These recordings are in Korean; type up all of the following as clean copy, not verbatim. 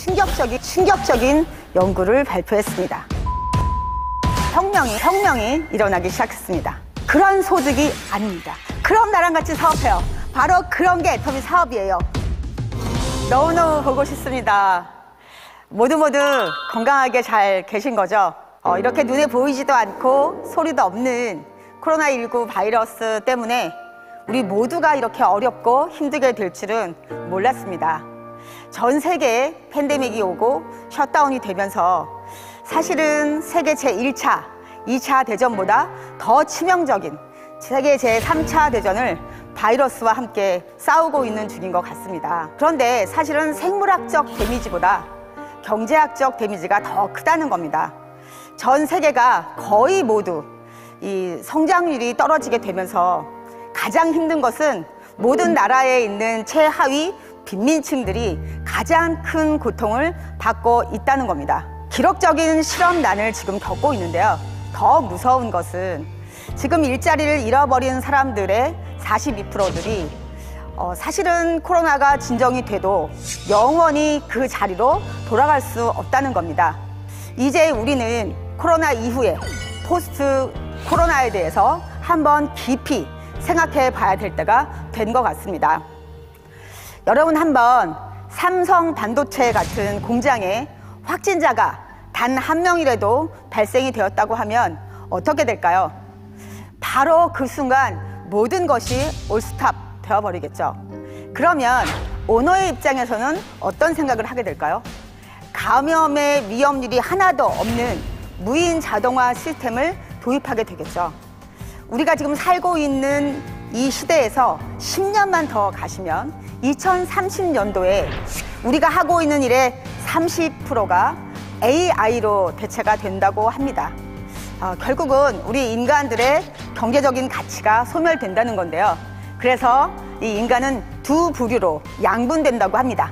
충격적인 연구를 발표했습니다. 혁명이 일어나기 시작했습니다. 그런 소득이 아닙니다. 그럼 나랑 같이 사업해요. 바로 그런 게 애터미 사업이에요. 너무너무 보고 싶습니다. 모두 건강하게 잘 계신 거죠? 이렇게 눈에 보이지도 않고 소리도 없는 코로나19 바이러스 때문에 우리 모두가 이렇게 어렵고 힘들게 될 줄은 몰랐습니다. 전 세계에 팬데믹이 오고 셧다운이 되면서 사실은 세계 제1차, 2차 대전보다 더 치명적인 세계 제3차 대전을 바이러스와 함께 싸우고 있는 중인 것 같습니다. 그런데 사실은 생물학적 데미지보다 경제학적 데미지가 더 크다는 겁니다. 전 세계가 거의 모두 이 성장률이 떨어지게 되면서 가장 힘든 것은 모든 나라에 있는 최하위 빈민층들이 가장 큰 고통을 받고 있다는 겁니다. 기록적인 실업난을 지금 겪고 있는데요. 더 무서운 것은 지금 일자리를 잃어버린 사람들의 42%들이 사실은 코로나가 진정이 돼도 영원히 그 자리로 돌아갈 수 없다는 겁니다. 이제 우리는 코로나 이후에 포스트 코로나에 대해서 한번 깊이 생각해 봐야 될 때가 된 것 같습니다. 여러분 한번 삼성 반도체 같은 공장에 확진자가 단 한 명이라도 발생이 되었다고 하면 어떻게 될까요? 바로 그 순간 모든 것이 올스탑 되어버리겠죠. 그러면 오너의 입장에서는 어떤 생각을 하게 될까요? 감염의 위험률이 하나도 없는 무인 자동화 시스템을 도입하게 되겠죠. 우리가 지금 살고 있는 이 시대에서 10년만 더 가시면 2030년도에 우리가 하고 있는 일의 30%가 AI로 대체가 된다고 합니다. 결국은 우리 인간들의 경제적인 가치가 소멸된다는 건데요. 그래서 이 인간은 두 부류로 양분된다고 합니다.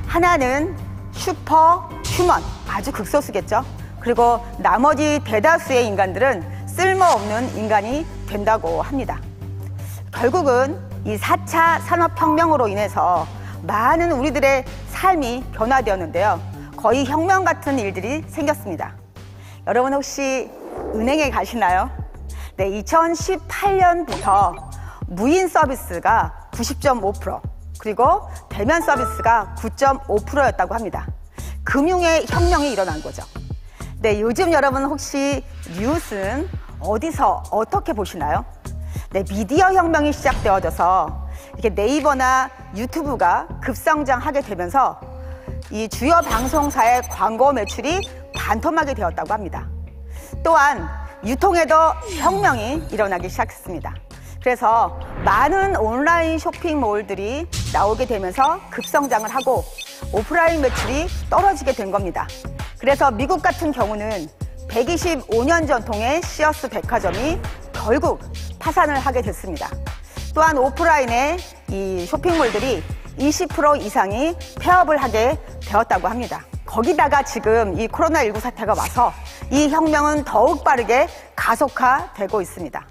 하나는 슈퍼 휴먼, 아주 극소수겠죠. 그리고 나머지 대다수의 인간들은 쓸모없는 인간이 된다고 합니다. 결국은 이 4차 산업혁명으로 인해서 많은 우리들의 삶이 변화되었는데요. 거의 혁명 같은 일들이 생겼습니다. 여러분 혹시 은행에 가시나요? 네, 2018년부터 무인 서비스가 90.5%, 그리고 대면 서비스가 9.5%였다고 합니다. 금융의 혁명이 일어난 거죠. 네, 요즘 여러분 혹시 뉴스는 어디서 어떻게 보시나요? 네, 미디어 혁명이 시작되어져서 이렇게 네이버나 유튜브가 급성장하게 되면서 이 주요 방송사의 광고 매출이 반토막이 되었다고 합니다. 또한 유통에도 혁명이 일어나기 시작했습니다. 그래서 많은 온라인 쇼핑몰들이 나오게 되면서 급성장을 하고 오프라인 매출이 떨어지게 된 겁니다. 그래서 미국 같은 경우는 125년 전통의 시어스 백화점이 결국 파산을 하게 됐습니다. 또한 오프라인의 이 쇼핑몰들이 20% 이상이 폐업을 하게 되었다고 합니다. 거기다가 지금 이 코로나19 사태가 와서 이 혁명은 더욱 빠르게 가속화되고 있습니다.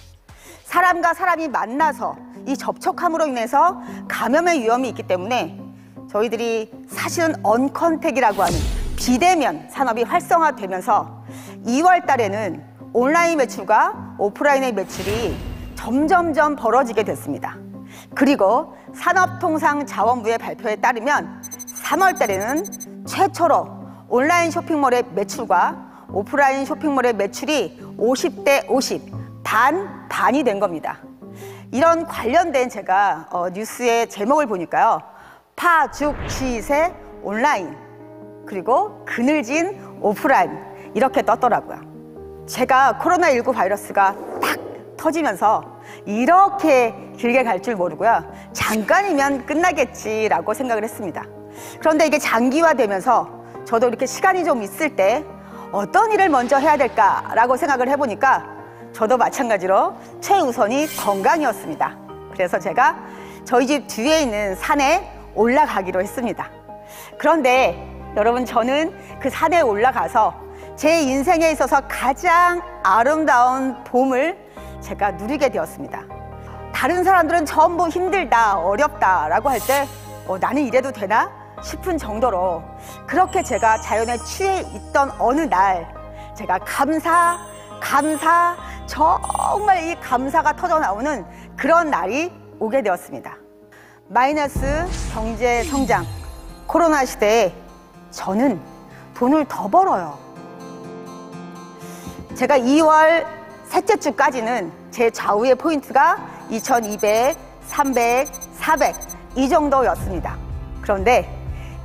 사람과 사람이 만나서 이 접촉함으로 인해서 감염의 위험이 있기 때문에 저희들이 사실은 언컨택이라고 하는 비대면 산업이 활성화되면서 2월 달에는 온라인 매출과 오프라인의 매출이 점점점 벌어지게 됐습니다. 그리고 산업통상자원부의 발표에 따르면 3월 달에는 최초로 온라인 쇼핑몰의 매출과 오프라인 쇼핑몰의 매출이 50대 50, 반이 된 겁니다. 이런 관련된 제가 뉴스의 제목을 보니까요. 파죽지세 온라인, 그리고 그늘진 오프라인 이렇게 떴더라고요. 제가 코로나19 바이러스가 딱 터지면서 이렇게 길게 갈 줄 모르고요. 잠깐이면 끝나겠지라고 생각을 했습니다. 그런데 이게 장기화되면서 저도 이렇게 시간이 좀 있을 때 어떤 일을 먼저 해야 될까라고 생각을 해보니까 저도 마찬가지로 최우선이 건강이었습니다. 그래서 제가 저희 집 뒤에 있는 산에 올라가기로 했습니다. 그런데 여러분, 저는 그 산에 올라가서 제 인생에 있어서 가장 아름다운 봄을 제가 누리게 되었습니다. 다른 사람들은 전부 힘들다, 어렵다라고 할 때 나는 이래도 되나? 싶은 정도로 그렇게 제가 자연에 취해 있던 어느 날 제가 정말 이 감사가 터져 나오는 그런 날이 오게 되었습니다. 마이너스 경제 성장, 코로나 시대에 저는 돈을 더 벌어요. 제가 2월 셋째 주까지는 제 좌우의 포인트가 2200, 300, 400 이 정도였습니다. 그런데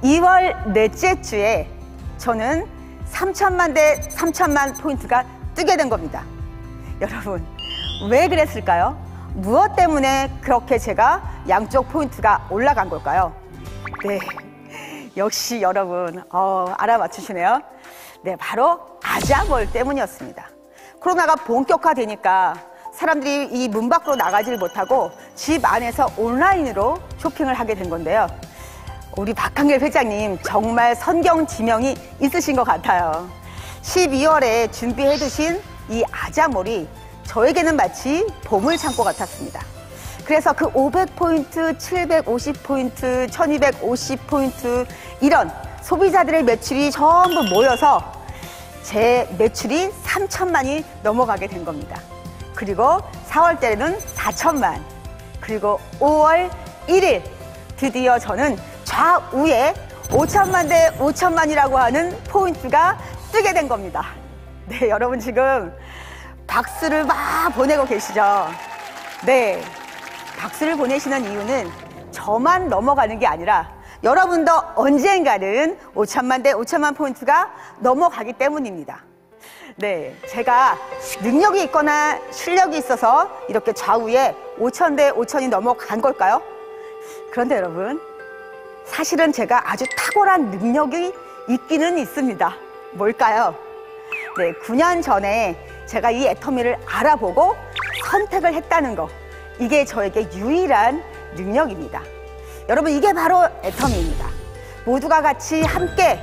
2월 넷째 주에 저는 3천만 대 3천만 포인트가 뜨게 된 겁니다. 여러분, 왜 그랬을까요? 무엇 때문에 그렇게 제가 양쪽 포인트가 올라간 걸까요? 네, 역시 여러분 알아맞히시네요. 네, 바로 아자몰 때문이었습니다. 코로나가 본격화되니까 사람들이 이 문 밖으로 나가지를 못하고 집 안에서 온라인으로 쇼핑을 하게 된 건데요. 우리 박한길 회장님 정말 선경 지명이 있으신 것 같아요. 12월에 준비해두신 이 아자몰이 저에게는 마치 보물창고 같았습니다. 그래서 그 500포인트, 750포인트, 1250포인트 이런 소비자들의 매출이 전부 모여서 제 매출이 3천만이 넘어가게 된 겁니다. 그리고 4월 때는 4천만, 그리고 5월 1일 드디어 저는 좌우에 5천만 대 5천만이라고 하는 포인트가 뜨게 된 겁니다. 네, 여러분 지금 박수를 막 보내고 계시죠? 네, 박수를 보내시는 이유는 저만 넘어가는 게 아니라 여러분도 언젠가는 5천만 대 5천만 포인트가 넘어가기 때문입니다. 네, 제가 능력이 있거나 실력이 있어서 이렇게 좌우에 5천 대 5천이 넘어간 걸까요? 그런데 여러분, 사실은 제가 아주 탁월한 능력이 있기는 있습니다. 뭘까요? 네, 9년 전에 제가 이 애터미를 알아보고 선택을 했다는 거, 이게 저에게 유일한 능력입니다. 여러분, 이게 바로 애터미입니다. 모두가 같이 함께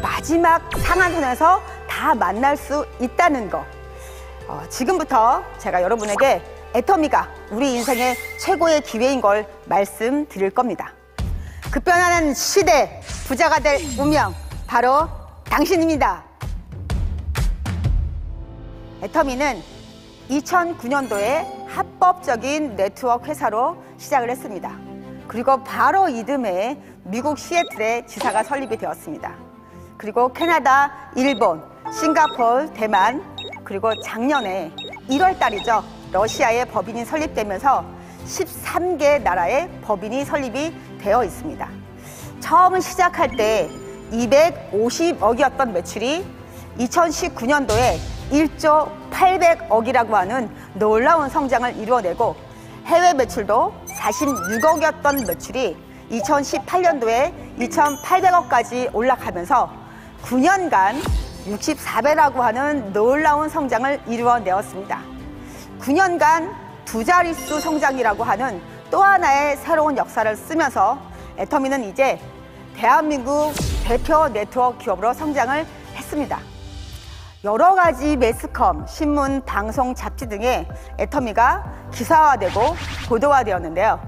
마지막 상한선에서 다 만날 수 있다는 거. 지금부터 제가 여러분에게 애터미가 우리 인생의 최고의 기회인 걸 말씀드릴 겁니다. 급변하는 시대, 부자가 될 운명, 바로 당신입니다. 애터미는 2009년도에 합법적인 네트워크 회사로 시작을 했습니다. 그리고 바로 이듬해 미국 시애틀에 지사가 설립이 되었습니다. 그리고 캐나다, 일본, 싱가포르, 대만, 그리고 작년에 1월 달이죠. 러시아의 법인이 설립되면서 13개 나라의 법인이 설립이 되어 있습니다. 처음 시작할 때 250억이었던 매출이 2019년도에 1조 800억이라고 하는 놀라운 성장을 이루어내고 해외 매출도 46억이었던 매출이 2018년도에 2,800억까지 올라가면서 9년간 64배라고 하는 놀라운 성장을 이루어내었습니다. 9년간 두 자릿수 성장이라고 하는 또 하나의 새로운 역사를 쓰면서 애터미는 이제 대한민국 대표 네트워크 기업으로 성장을 했습니다. 여러 가지 매스컴, 신문, 방송, 잡지 등의 애터미가 기사화되고 보도화되었는데요.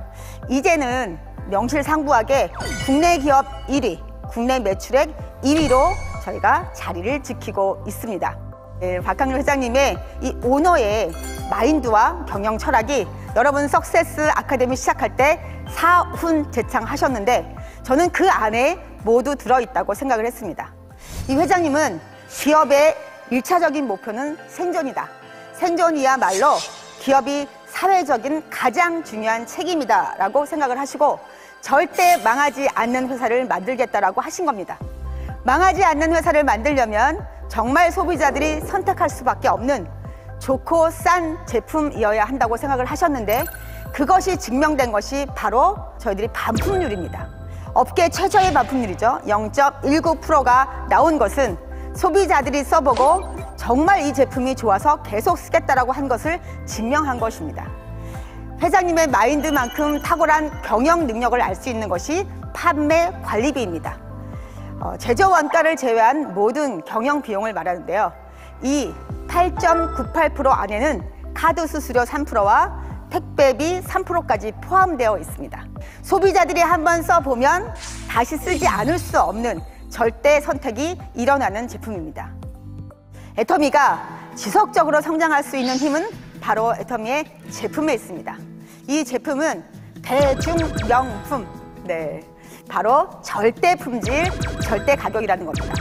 이제는 명실상부하게 국내 기업 1위, 국내 매출액 2위로 저희가 자리를 지키고 있습니다. 네, 박한길 회장님의 이 오너의 마인드와 경영 철학이 여러분 석세스 아카데미 시작할 때 사훈제창하셨는데 저는 그 안에 모두 들어있다고 생각을 했습니다. 이 회장님은 기업의 1차적인 목표는 생존이다. 생존이야말로 기업이 사회적인 가장 중요한 책임이다 라고 생각을 하시고 절대 망하지 않는 회사를 만들겠다라고 하신 겁니다. 망하지 않는 회사를 만들려면 정말 소비자들이 선택할 수밖에 없는 좋고 싼 제품이어야 한다고 생각을 하셨는데 그것이 증명된 것이 바로 저희들이 반품률입니다. 업계 최저의 반품률이죠. 0.19%가 나온 것은 소비자들이 써보고 정말 이 제품이 좋아서 계속 쓰겠다라고 한 것을 증명한 것입니다. 회장님의 마인드만큼 탁월한 경영 능력을 알 수 있는 것이 판매 관리비입니다. 제조 원가를 제외한 모든 경영 비용을 말하는데요. 이 8.98% 안에는 카드 수수료 3%와 택배비 3%까지 포함되어 있습니다. 소비자들이 한번 써보면 다시 쓰지 않을 수 없는 절대 선택이 일어나는 제품입니다. 애터미가 지속적으로 성장할 수 있는 힘은 바로 애터미의 제품에 있습니다. 이 제품은 대중명품, 바로 절대 품질, 절대 가격이라는 겁니다.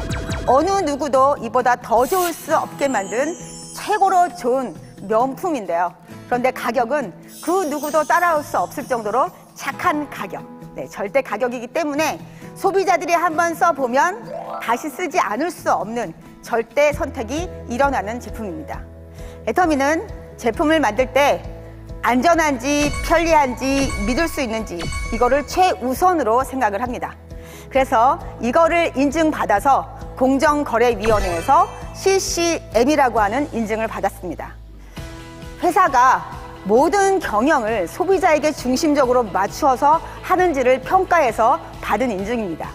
어느 누구도 이보다 더 좋을 수 없게 만든 최고로 좋은 명품인데요. 그런데 가격은 그 누구도 따라올 수 없을 정도로 착한 가격, 절대 가격이기 때문에 소비자들이 한번 써보면 다시 쓰지 않을 수 없는 절대 선택이 일어나는 제품입니다. 애터미는 제품을 만들 때 안전한지 편리한지 믿을 수 있는지 이거를 최우선으로 생각을 합니다. 그래서 이거를 인증받아서 공정거래위원회에서 CCM이라고 하는 인증을 받았습니다. 회사가 모든 경영을 소비자에게 중심적으로 맞추어서 하는지를 평가해서 받은 인증입니다.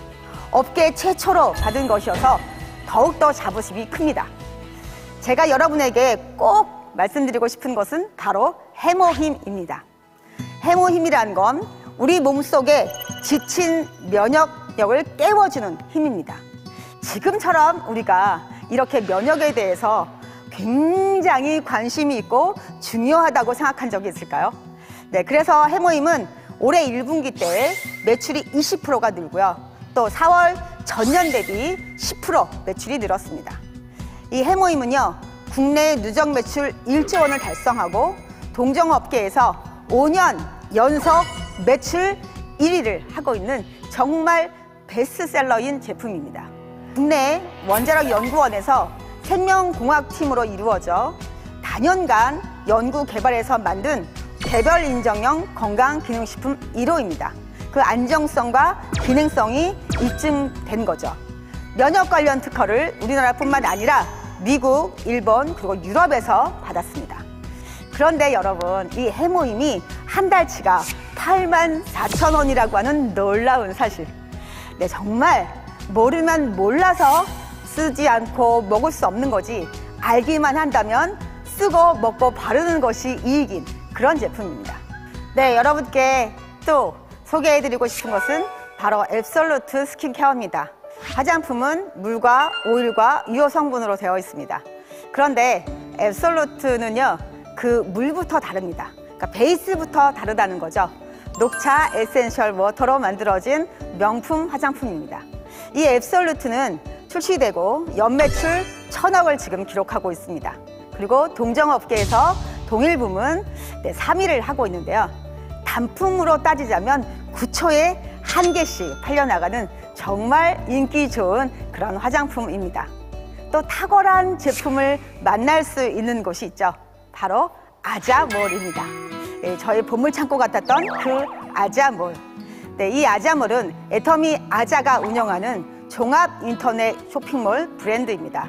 업계 최초로 받은 것이어서 더욱더 자부심이 큽니다. 제가 여러분에게 꼭 말씀드리고 싶은 것은 바로 해모힘입니다. 해모힘이란 건 우리 몸속에 지친 면역력을 깨워주는 힘입니다. 지금처럼 우리가 이렇게 면역에 대해서 굉장히 관심이 있고 중요하다고 생각한 적이 있을까요? 그래서 해모힘은 올해 1분기 때 매출이 20%가 늘고요. 또 4월 전년 대비 10% 매출이 늘었습니다. 이 해모힘은요, 국내 누적 매출 1조 원을 달성하고 동종업계에서 5년 연속 매출 1위를 하고 있는 정말 베스트셀러인 제품입니다. 국내 원자력 연구원에서 생명공학팀으로 이루어져 다년간 연구 개발해서 만든 개별 인정형 건강기능식품 1호입니다. 그 안정성과 기능성이 입증된 거죠. 면역 관련 특허를 우리나라뿐만 아니라 미국, 일본, 그리고 유럽에서 받았습니다. 그런데 여러분, 이 해모힘이 한 달치가 84,000원이라고 하는 놀라운 사실. 정말 모르면 몰라서 쓰지 않고 먹을 수 없는 거지, 알기만 한다면 쓰고 먹고 바르는 것이 이익인 그런 제품입니다. 여러분께 또 소개해드리고 싶은 것은 바로 앱솔루트 스킨케어입니다. 화장품은 물과 오일과 유효 성분으로 되어 있습니다. 그런데 앱솔루트는요, 그 물부터 다릅니다. 그러니까 베이스부터 다르다는 거죠. 녹차 에센셜 워터로 만들어진 명품 화장품입니다. 이 앱솔루트는 출시되고 연매출 1,000억을 지금 기록하고 있습니다. 그리고 동종업계에서 동일 부문 3위를 하고 있는데요. 단품으로 따지자면 9초에 1개씩 팔려나가는 정말 인기 좋은 그런 화장품입니다. 또 탁월한 제품을 만날 수 있는 곳이 있죠. 바로 아자몰입니다. 저희 보물창고 같았던 그 아자몰. 이 아자몰은 애터미 아자가 운영하는 종합 인터넷 쇼핑몰 브랜드입니다.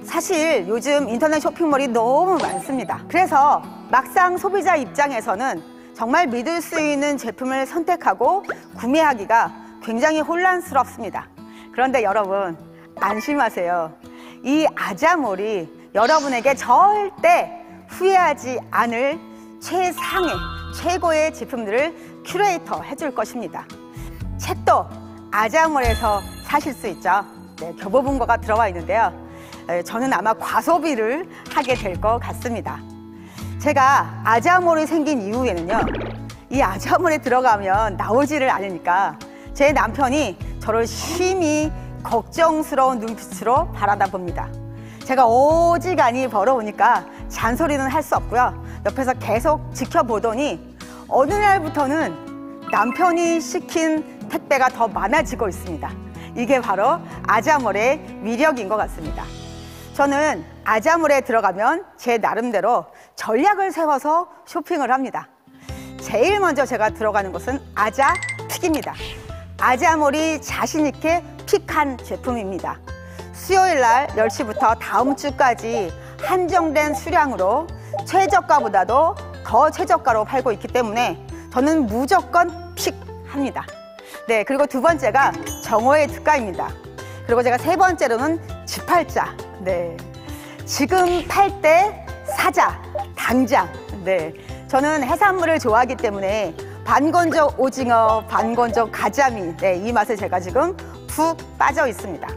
사실 요즘 인터넷 쇼핑몰이 너무 많습니다. 그래서 막상 소비자 입장에서는 정말 믿을 수 있는 제품을 선택하고 구매하기가 굉장히 혼란스럽습니다. 그런데 여러분, 안심하세요. 이 아자몰이 여러분에게 절대 후회하지 않을 최상의, 최고의 제품들을 큐레이터 해줄 것입니다. 책도 아자몰에서 사실 수 있죠. 교보문고가 들어와 있는데요. 저는 아마 과소비를 하게 될 것 같습니다. 제가 아자몰이 생긴 이후에는요, 이 아자몰에 들어가면 나오지를 않으니까 제 남편이 저를 심히 걱정스러운 눈빛으로 바라다 봅니다. 제가 어지간히 벌어오니까 잔소리는 할 수 없고요. 옆에서 계속 지켜보더니 어느 날부터는 남편이 시킨 택배가 더 많아지고 있습니다. 이게 바로 아자몰의 위력인 것 같습니다. 저는 아자몰에 들어가면 제 나름대로 전략을 세워서 쇼핑을 합니다. 제일 먼저 제가 들어가는 곳은 아자픽입니다. 아자몰이 자신있게 픽한 제품입니다. 수요일 날 10시부터 다음 주까지 한정된 수량으로 최저가보다도 더 최저가로 팔고 있기 때문에 저는 무조건 픽합니다. 그리고 두 번째가 정오의 특가입니다. 그리고 제가 세 번째로는 지팔자. 지금 팔 때 사자, 당장. 저는 해산물을 좋아하기 때문에 반건조 오징어, 반건조 가자미, 이 맛에 제가 지금 푹 빠져 있습니다.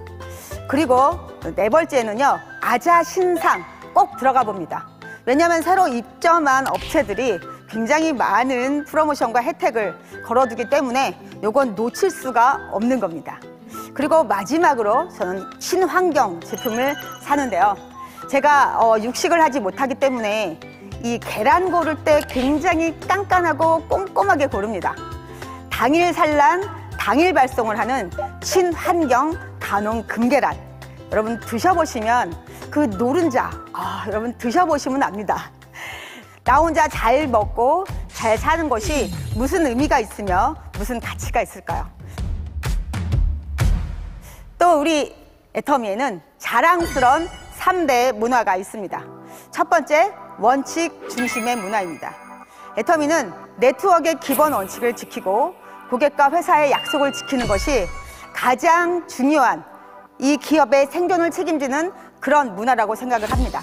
그리고 네 번째는요, 아자 신상 꼭 들어가 봅니다. 왜냐하면 새로 입점한 업체들이 굉장히 많은 프로모션과 혜택을 걸어두기 때문에 이건 놓칠 수가 없는 겁니다. 그리고 마지막으로 저는 친환경 제품을 사는데요. 제가 육식을 하지 못하기 때문에 이 계란 고를 때 굉장히 깐깐하고 꼼꼼하게 고릅니다. 당일 산란, 당일 발송을 하는 친환경 단원 금계란. 여러분 드셔보시면 그 노른자, 여러분 드셔보시면 압니다. 나 혼자 잘 먹고 잘 사는 것이 무슨 의미가 있으며 무슨 가치가 있을까요? 또 우리 애터미에는 자랑스러운 3대 문화가 있습니다. 첫 번째, 원칙 중심의 문화입니다. 애터미는 네트워크의 기본 원칙을 지키고 고객과 회사의 약속을 지키는 것이 가장 중요한 이 기업의 생존을 책임지는 그런 문화라고 생각을 합니다.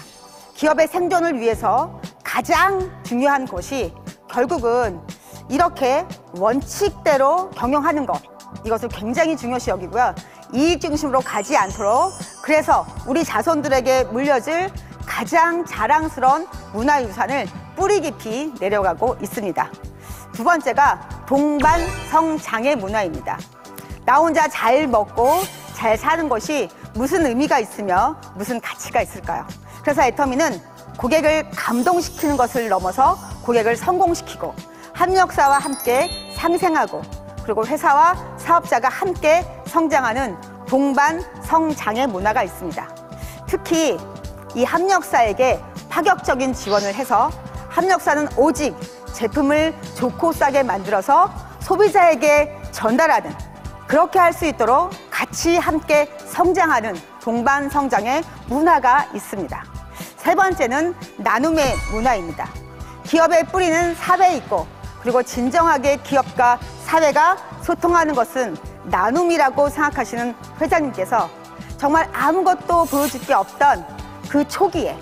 기업의 생존을 위해서 가장 중요한 것이 결국은 이렇게 원칙대로 경영하는 것, 이것을 굉장히 중요시 여기고요. 이익 중심으로 가지 않도록, 그래서 우리 자손들에게 물려줄 가장 자랑스러운 문화유산을 뿌리 깊이 내려가고 있습니다. 두 번째가 동반성장의 문화입니다. 나 혼자 잘 먹고 잘 사는 것이 무슨 의미가 있으며 무슨 가치가 있을까요? 그래서 애터미는 고객을 감동시키는 것을 넘어서 고객을 성공시키고 협력사와 함께 상생하고 그리고 회사와 사업자가 함께 성장하는 동반성장의 문화가 있습니다. 특히 이 협력사에게 파격적인 지원을 해서 협력사는 오직 제품을 좋고 싸게 만들어서 소비자에게 전달하는, 그렇게 할 수 있도록 같이 함께 성장하는 동반성장의 문화가 있습니다. 세 번째는 나눔의 문화입니다. 기업의 뿌리는 사회에 있고 그리고 진정하게 기업과 사회가 소통하는 것은 나눔이라고 생각하시는 회장님께서 정말 아무것도 보여줄 게 없던 그 초기에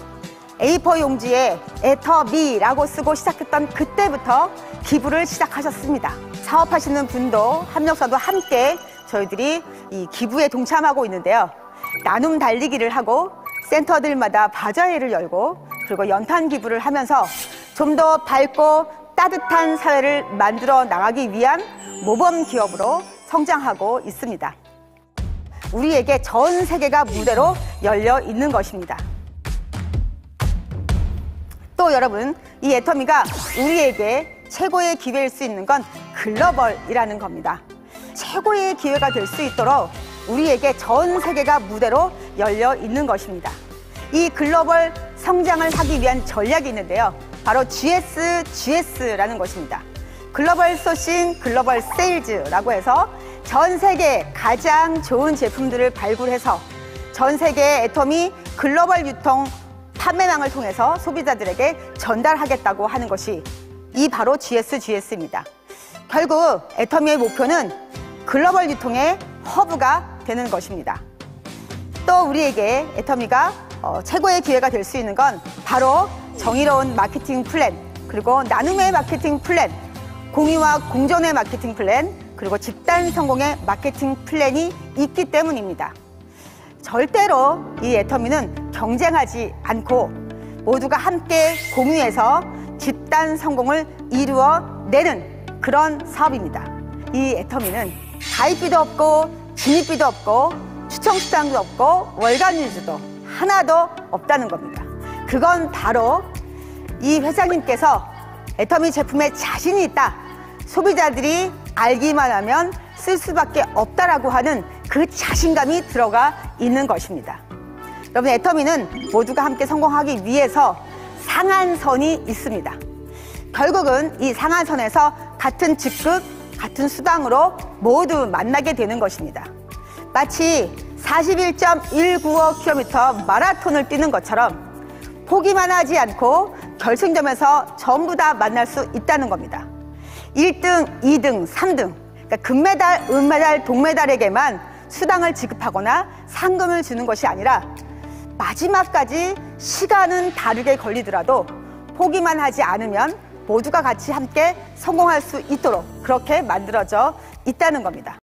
A4 용지에 애터미라고 쓰고 시작했던 그때부터 기부를 시작하셨습니다. 사업하시는 분도 협력사도 함께 저희들이 이 기부에 동참하고 있는데요. 나눔 달리기를 하고 센터들마다 바자회를 열고 그리고 연탄 기부를 하면서 좀 더 밝고 따뜻한 사회를 만들어 나가기 위한 모범 기업으로 성장하고 있습니다. 우리에게 전 세계가 무대로 열려 있는 것입니다. 또 여러분, 이 애터미가 우리에게 최고의 기회일 수 있는 건 글로벌이라는 겁니다. 최고의 기회가 될 수 있도록 우리에게 전 세계가 무대로 열려 있는 것입니다. 이 글로벌 성장을 하기 위한 전략이 있는데요. 바로 GS라는 것입니다. 글로벌 소싱, 글로벌 세일즈라고 해서 전 세계 가장 좋은 제품들을 발굴해서 전 세계 애터미 글로벌 유통 판매망을 통해서 소비자들에게 전달하겠다고 하는 것이 이 바로 GS입니다. 결국 애터미의 목표는 글로벌 유통의 허브가 되는 것입니다. 또 우리에게 애터미가 최고의 기회가 될 수 있는 건 바로 정의로운 마케팅 플랜, 그리고 나눔의 마케팅 플랜, 공유와 공존의 마케팅 플랜, 그리고 집단 성공의 마케팅 플랜이 있기 때문입니다. 절대로 이 애터미는 경쟁하지 않고 모두가 함께 공유해서 집단 성공을 이루어내는 그런 사업입니다. 이 애터미는 가입비도 없고 진입비도 없고 추첨수당도 없고 월간 유주도 하나도 없다는 겁니다. 그건 바로 이 회장님께서 애터미 제품에 자신이 있다, 소비자들이 알기만 하면 쓸 수밖에 없다라고 하는 그 자신감이 들어가 있는 것입니다. 여러분, 애터미는 모두가 함께 성공하기 위해서 상한선이 있습니다. 결국은 이 상한선에서 같은 직급, 같은 수당으로 모두 만나게 되는 것입니다. 마치 41.195km 마라톤을 뛰는 것처럼 포기만 하지 않고 결승점에서 전부 다 만날 수 있다는 겁니다. 1등, 2등, 3등, 그러니까 금메달, 은메달, 동메달에게만 수당을 지급하거나 상금을 주는 것이 아니라 마지막까지 시간은 다르게 걸리더라도 포기만 하지 않으면 모두가 같이 함께 성공할 수 있도록 그렇게 만들어져 있다는 겁니다.